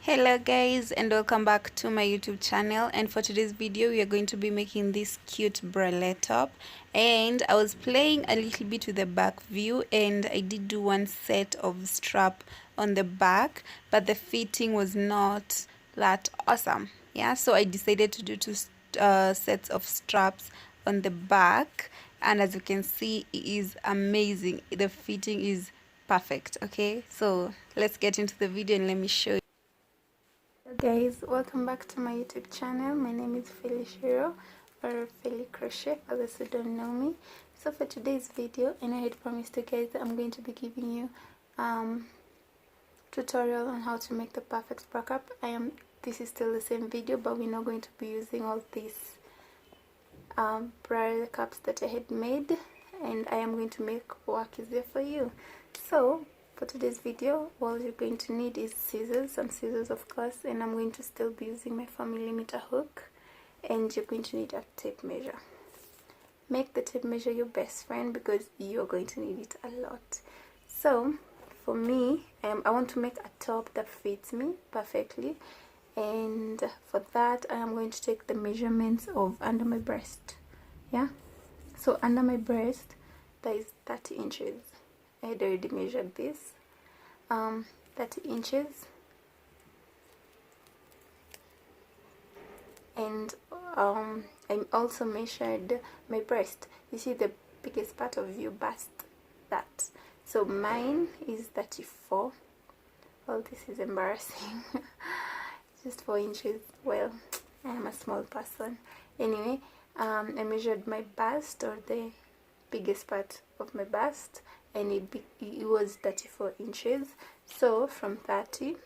Hello guys, and welcome back to my YouTube channel. And for today's video we are going to be making this cute bralette top, and I was playing a little bit with the back view, and I did do one set of strap on the back, but the fitting was not that awesome. Yeah, so I decided to do two sets of straps on the back, and as you can see, it is amazing. The fitting is perfect. Okay, so let's get into the video and let me show you. Hello guys, welcome back to my YouTube channel. My name is Felishiro, or Feli Crochet for those who don't know me. So for today's video, and I had promised you guys that I'm going to be giving you tutorial on how to make the perfect bra cup. This is still the same video, but we're not going to be using all these bra cups that I had made, and I am going to make work easier for you. So for today's video, all you're going to need is scissors, some scissors of course, and I'm going to still be using my 4mm hook, and you're going to need a tape measure. Make the tape measure your best friend because you're going to need it a lot. So for me, I want to make a top that fits me perfectly, and for that I am going to take the measurements of under my breast. Yeah, so under my breast, that is 30 inches. I had already measured this 30 inches, and I also measured my breast. You see the biggest part of your bust, that. So mine is 34. Well, this is embarrassing. Just 4 inches. Well, I am a small person. Anyway, I measured my bust, or the biggest part of my bust, and it was 34 inches. So from 30,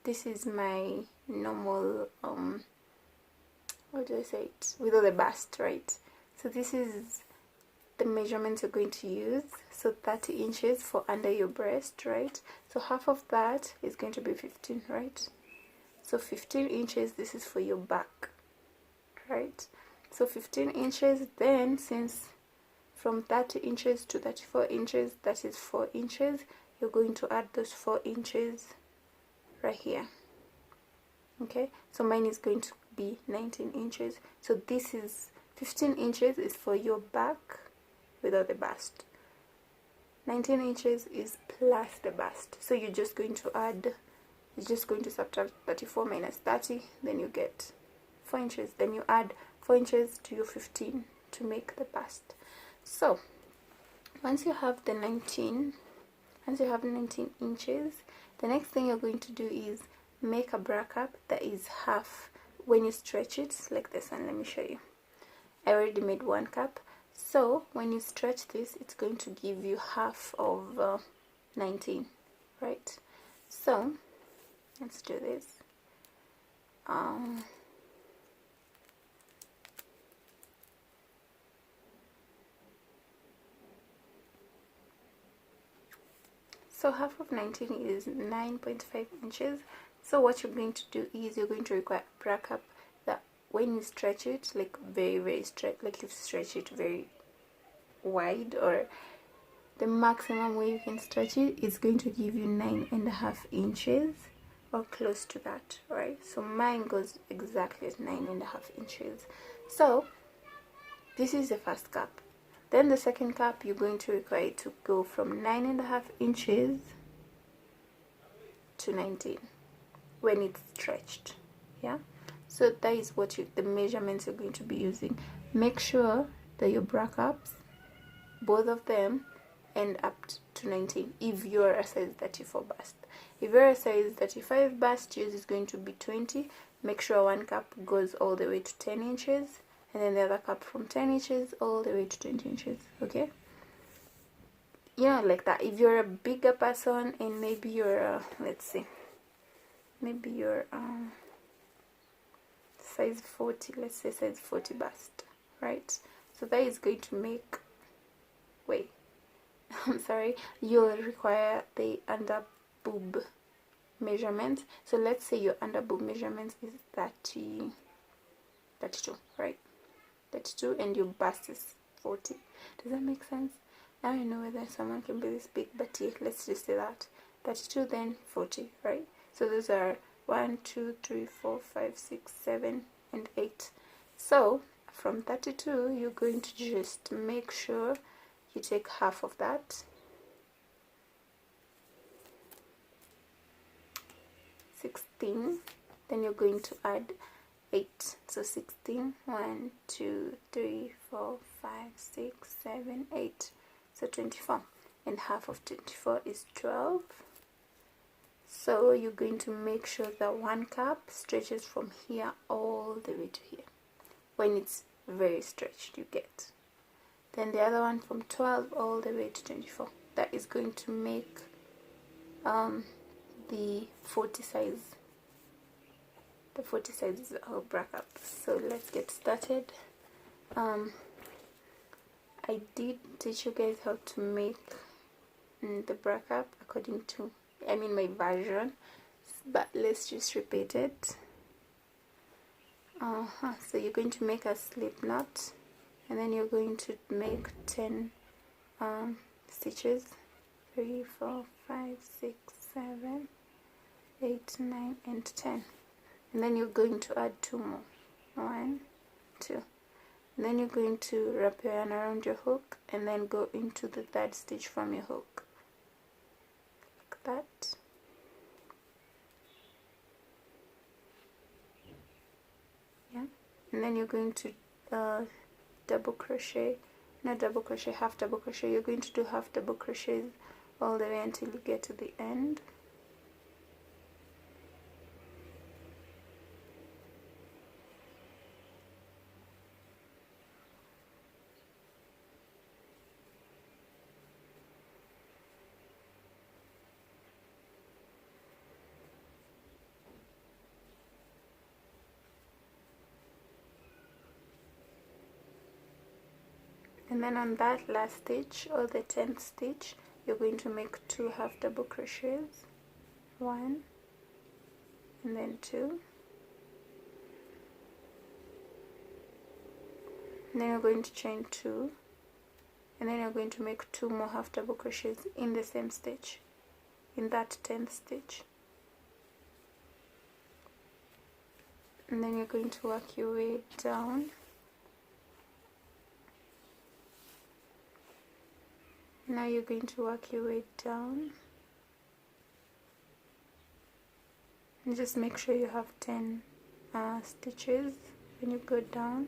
this is my normal how do I say it, without the bust, right? So this is the measurements you're going to use. So 30 inches for under your breast, right? So half of that is going to be 15, right? So 15 inches, this is for your back, right? So 15 inches. Then since from 30 inches to 34 inches, that is 4 inches, you're going to add those 4 inches right here. Okay, so mine is going to be 19 inches. So this is 15 inches is for your back without the bust. 19 inches is plus the bust. So you're just going to subtract 34 minus 30, then you get 4 inches. Then you add 4 inches to your 15 to make the bust. So once you have 19 inches, the next thing you're going to do is make a bra cup that is half. When you stretch it like this one, let me show you. I already made one cup, so when you stretch this, it's going to give you half of 19, right? So let's do this. So half of 19 is 9.5 inches. So what you're going to do is you're going to require a bra cup that when you stretch it, like very stretch, like you stretch it very wide, or the maximum way you can stretch it is going to give you 9.5 inches or close to that, right? So mine goes exactly at 9.5 inches. So this is the first cup. Then the second cup, you're going to require it to go from 9.5 inches to 19 when it's stretched. Yeah, so that is what the measurements you're going to be using. Make sure that your bra cups, both of them, end up to 19 if you're a size 34 bust. If you're a size 35 bust, yours is going to be 20. Make sure one cup goes all the way to 10 inches, and then the other cup from 10 inches all the way to 20 inches. Okay, like that. If you're a bigger person and maybe you're let's see, maybe you're size 40, let's say size 40 bust, right? So that is going to make, wait, I'm sorry, you'll require the under boob measurement. So let's say your under boob measurement is 32, right? 32, and your bust is 40. Does that make sense? I don't know whether someone can be this big, but yeah, let's just say that 32, then 40, right? So those are 1 2 3 4 5 6 7 and 8. So from 32 you're going to just make sure you take half of that, 16, then you're going to add 8, so 16, 1 2 3 4 5 6 7 8, so 24, and half of 24 is 12. So you're going to make sure that one cup stretches from here all the way to here. When it's very stretched, you get. Then the other one from 12 all the way to 24. That is going to make the 40 size. The 40 size of bra cup. So let's get started. I did teach you guys how to make the bra cup according to, my version, but let's just repeat it. So you're going to make a slip knot, and then you're going to make 10 stitches, 3 4 5 6 7 8 9 and 10, and then you're going to add 2 more, 1 2, and then you're going to wrap your yarn around your hook and then go into the third stitch from your hook, like that. Yeah, and then you're going to double crochet, not double crochet, half double crochet. You're going to do half double crochets all the way until you get to the end. And then on that last stitch, or the 10th stitch, you're going to make 2 half double crochets, 1 and then 2, and then you're going to chain 2, and then you're going to make 2 more half double crochets in the same stitch, in that 10th stitch, and then you're going to work your way down. Now you're going to work your way down, and just make sure you have 10 stitches when you go down.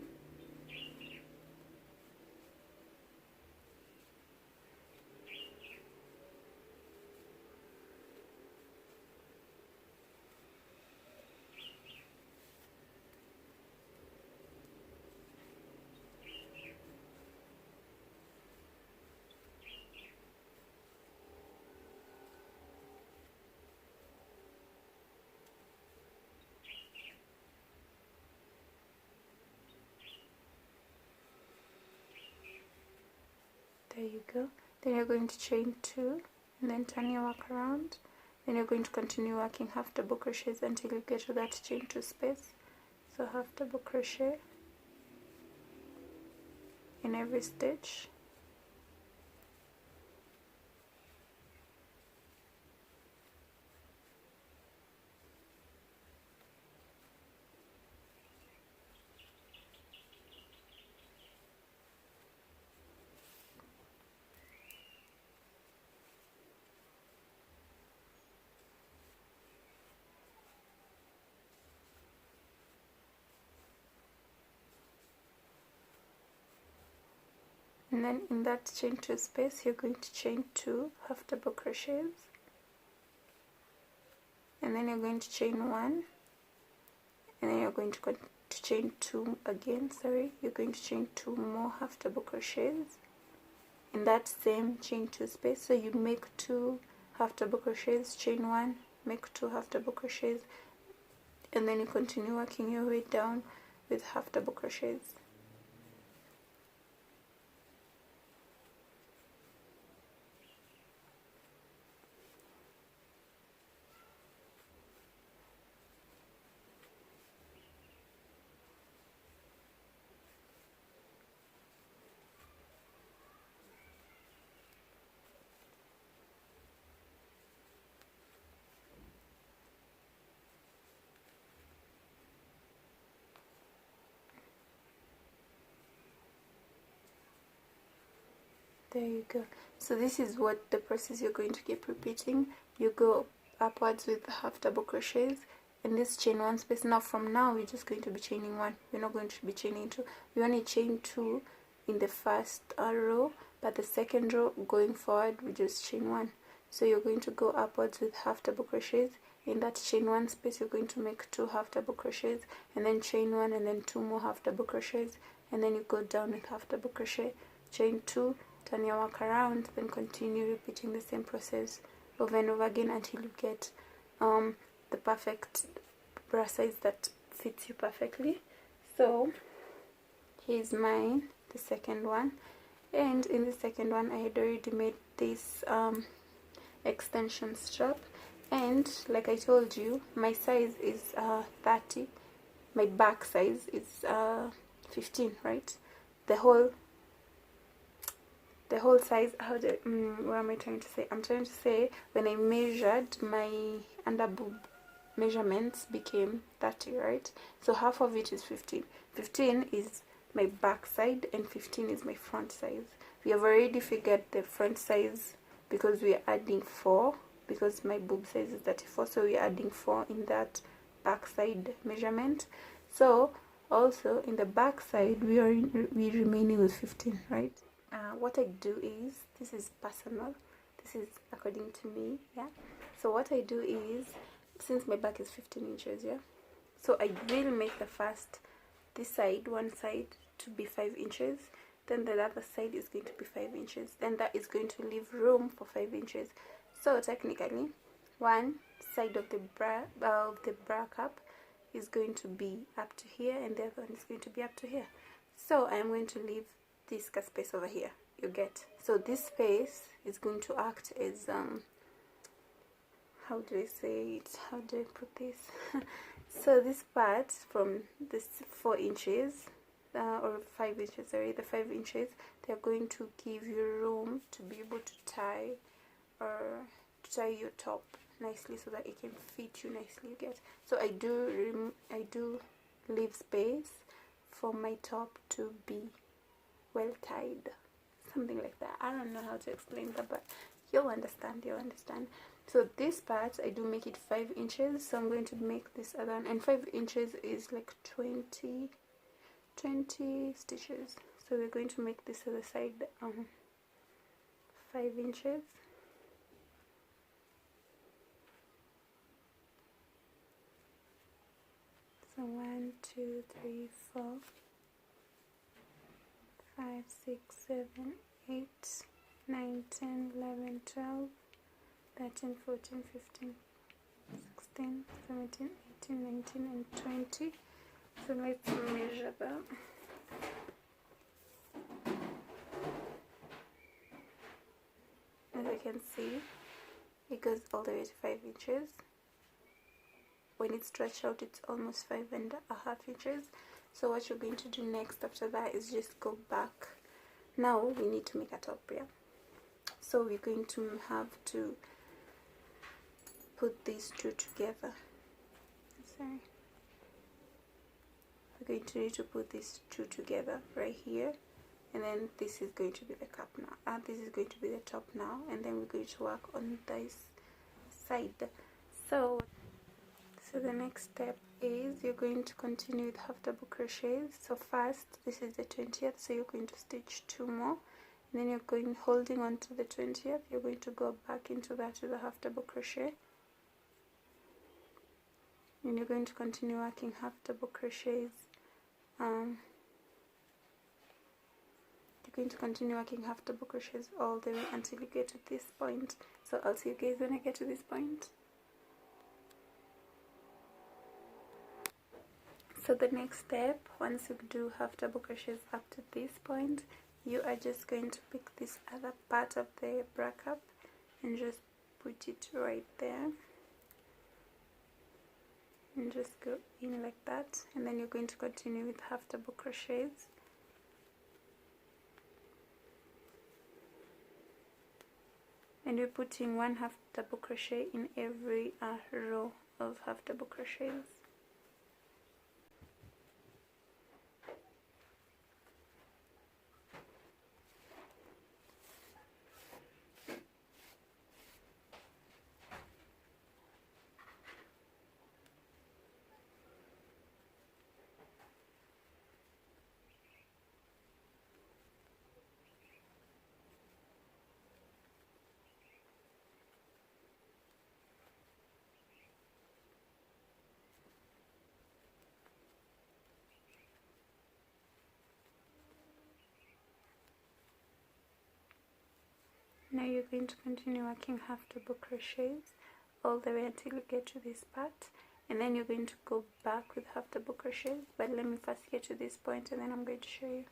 There you go. Then you're going to chain 2 and then turn your work around. Then you're going to continue working half double crochets until you get to that chain 2 space. So half double crochet in every stitch. And then in that chain 2 space, you're going to chain 2 half double crochets, and then you're going to chain 1, and then you're going to chain 2 again. You're going to chain 2 more half double crochets in that same chain 2 space. So you make 2 half double crochets, chain 1, make 2 half double crochets, and then you continue working your way down with half double crochets. There you go. So this is what the process you're going to keep repeating. You go upwards with half double crochets and this chain one space. Now from now we're just going to be chaining one. We're not going to be chaining two. We only chain two in the first row, but the second row going forward we just chain one. So you're going to go upwards with half double crochets. In that chain one space you're going to make two half double crochets and then chain one and then two more half double crochets, and then you go down with half double crochet, chain two, turn your work around, then continue repeating the same process over and over again until you get the perfect bra size that fits you perfectly. So here's mine, the second one, and in the second one I had already made this extension strap, and like I told you, my size is 30, my back size is 15, right? The whole size, what am I trying to say? I'm trying to say when I measured, my under boob measurements became 30, right? So half of it is 15. 15 is my back side and 15 is my front size. We have already figured the front size because we are adding 4, because my boob size is 34, so we are adding 4 in that back side measurement. So also in the back side we remaining with 15, right? What I do is, this is personal, this is according to me, yeah. So what I do is, since my back is 15 inches, yeah, so I will make the first, this side, one side to be 5 inches, then the other side is going to be 5 inches, then that is going to leave room for 5 inches. So technically one side of the bra cup is going to be up to here and the other one is going to be up to here. So I am going to leave this space over here, you get. So this space is going to act as how do I say it, how do I put this? So this part from this 4 inches or 5 inches, sorry, the 5 inches, they're going to give you room to be able to tie your top nicely so that it can fit you nicely, you get. So I do leave space for my top to be well tied, something like that. I don't know how to explain that, but you'll understand. So this part I do make it 5 inches, so I'm going to make this other one, and 5 inches is like 20 stitches. So we're going to make this other side 5 inches. So 1, 2, 3, 4, 5, 6, 7, 8, 9, 10, 11, 12, 13, 14, 15, 16, 17, 18, 19, and 20. So let's measure that. As you can see, it goes all the way to 5 inches. When it's stretched out, it's almost 5.5 inches. So what you're going to do next after that is just go back. Now we need to make a top, yeah. So we're going to have to put these two together. Sorry. We're going to need to put these two together right here, and then this is going to be the cup now. This is going to be the top now, and then we're going to work on this side. So the next step is you're going to continue with half double crochets. So first, this is the 20th, so you're going to stitch 2 more, and then you're going, holding on to the 20th, you're going to go back into that with a half double crochet, and you're going to continue working half double crochets. You're going to continue working half double crochets all the way until you get to this point. So I'll see you guys when I get to this point. So the next step, once you do half double crochets up to this point, you are just going to pick this other part of the bra cup and just put it right there, and just go in like that, and then you're going to continue with half double crochets. And we're putting 1 half double crochet in every row of half double crochets. Now you're going to continue working half double crochets all the way until you get to this part, and then you're going to go back with half double crochets. But let me first get to this point and then I'm going to show you.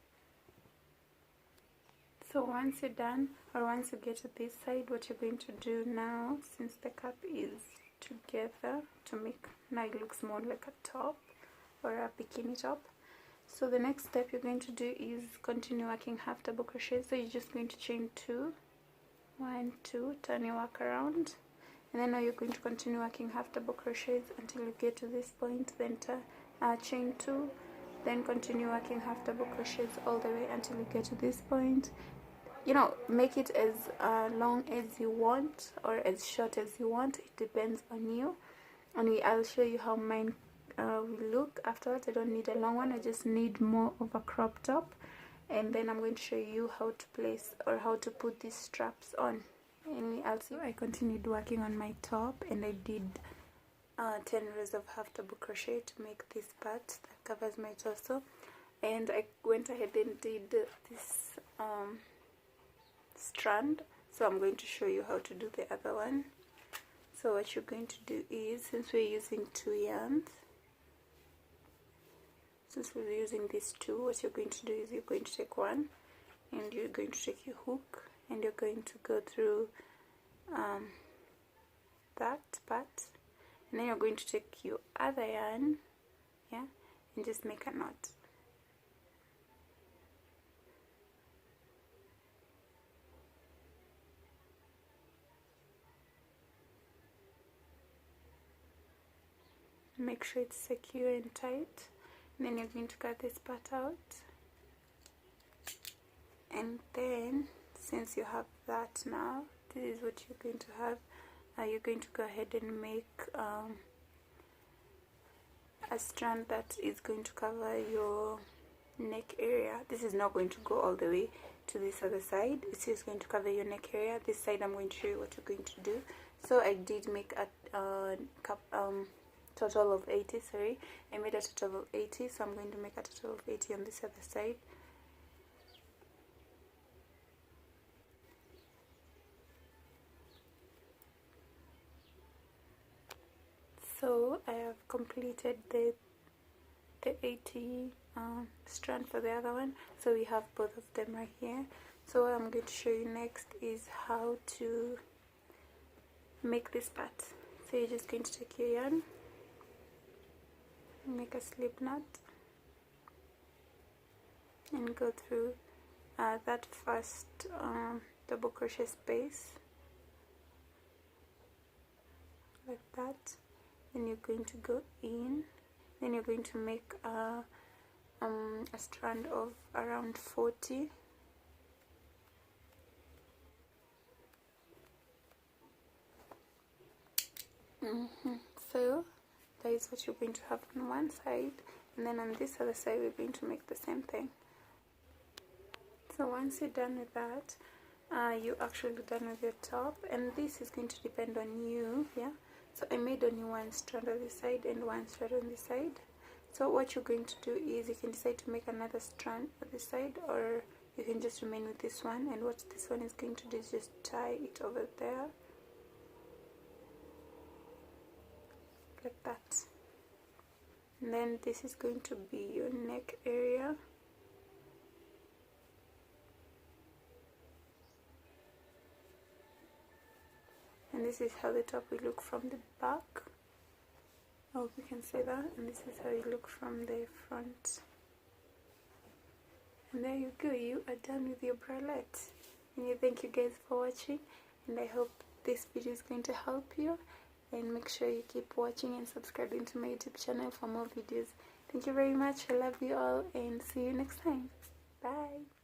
So once you're done, or once you get to this side, what you're going to do now, since the cup is together, to make, now it looks more like a top or a bikini top. So the next step you're going to do is continue working half double crochets. So you're just going to chain 2, 1, 2, turn your work around, and then now you're going to continue working half double crochets until you get to this point, then chain 2, then continue working half double crochets all the way until you get to this point. You know, make it as long as you want or as short as you want. It depends on you, and I'll show you how mine will look afterwards. I don't need a long one, I just need more of a crop top, and then I'm going to show you how to place or how to put these straps on. Anyway, I'll see. I continued working on my top, and I did 10 rows of half double crochet to make this part that covers my torso, and I went ahead and did this strand. So I'm going to show you how to do the other one. So what you're going to do is, since we're using 2 yarns, since we're using these 2, what you're going to do is you're going to take one, and you're going to take your hook, and you're going to go through that part, and then you're going to take your other yarn, yeah, and just make a knot. Make sure it's secure and tight, and then you're going to cut this part out. And then, since you have that now, this is what you're going to have. You're going to go ahead and make a strand that is going to cover your neck area. This is not going to go all the way to this other side, it's just going to cover your neck area. This side I'm going to show you what you're going to do. So I did make a total of 80, sorry, I made a total of 80, so I'm going to make a total of 80 on this other side. So I have completed the 80 strand for the other one, so we have both of them right here. So what I'm going to show you next is how to make this part. So you're just going to take your yarn, make a slip knot, and go through that first double crochet space like that. Then you're going to go in, then you're going to make a strand of around 40. So that is what you're going to have on one side, and then on this other side we're going to make the same thing. So once you're done with that, you're actually done with your top, and this is going to depend on you, yeah. So I made only one strand on this side and one strand on this side. So what you're going to do is you can decide to make another strand on this side, or you can just remain with this one, and what this one is going to do is just tie it over there like that. And then this is going to be your neck area. And this is how the top will look from the back. I hope you can see that. And this is how it looks from the front. And there you go, you are done with your bralette. And thank you guys for watching, and I hope this video is going to help you. And make sure you keep watching and subscribing to my YouTube channel for more videos. Thank you very much. I love you all, and see you next time. Bye.